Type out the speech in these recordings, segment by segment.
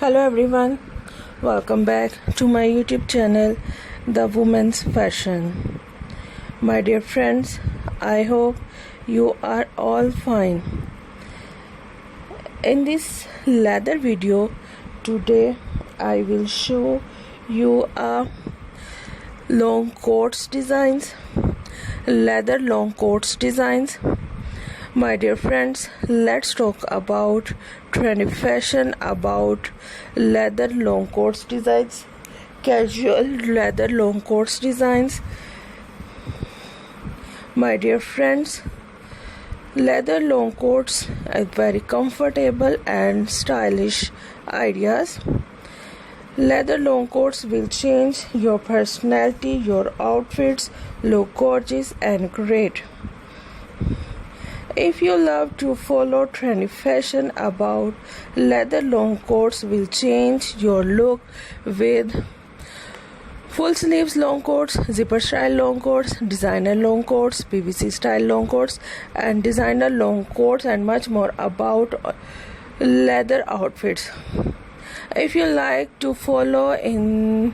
Hello everyone, welcome back to my YouTube channel, The Women's Fashion. My dear friends, I hope you are all fine. In this leather video, today I will show you a long coats designs, leather long coats designs. My dear friends, let's talk about trendy fashion, about leather long coats designs, casual leather long coats designs. My dear friends, leather long coats are very comfortable and stylish ideas. Leather long coats will change your personality, your outfits look gorgeous and great. If you love to follow trendy fashion, about leather long coats will change your look with full sleeves long coats, zipper style long coats, designer long coats, PVC style long coats, and designer long coats, and much more about leather outfits. If you like to follow in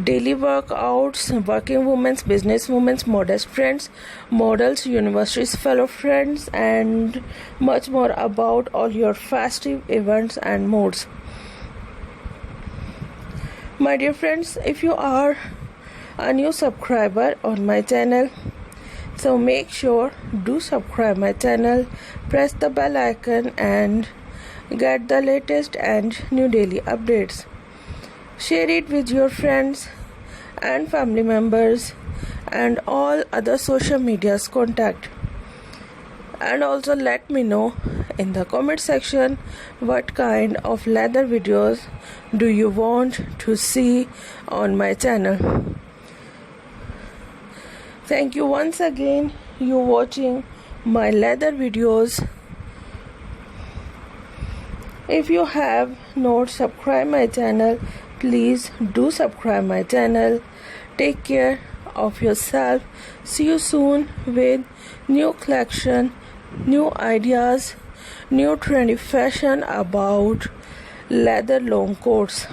daily workouts, working women's, business women's, modest friends, models, universities, fellow friends, and much more about all your festive events and moods. My dear friends, if you are a new subscriber on my channel, so make sure do subscribe my channel, press the bell icon and get the latest and new daily updates. Share it with your friends and family members and all other social media's contact. And also let me know in the comment section what kind of leather videos do you want to see on my channel. Thank you once again you watching my leather videos. If you have not subscribed my channel, please do subscribe my channel. Take care of yourself. See you soon with new collection, new ideas, new trendy fashion about leather long coats.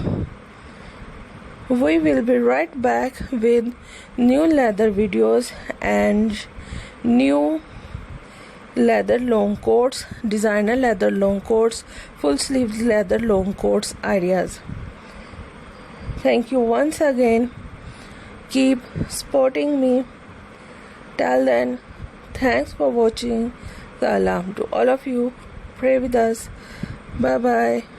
We will be right back with new leather videos and new leather long coats, designer leather long coats, full sleeves leather long coats ideas. Thank you once again. Keep supporting me. Till then, thanks for watching. Salam to all of you. Pray with us. Bye bye.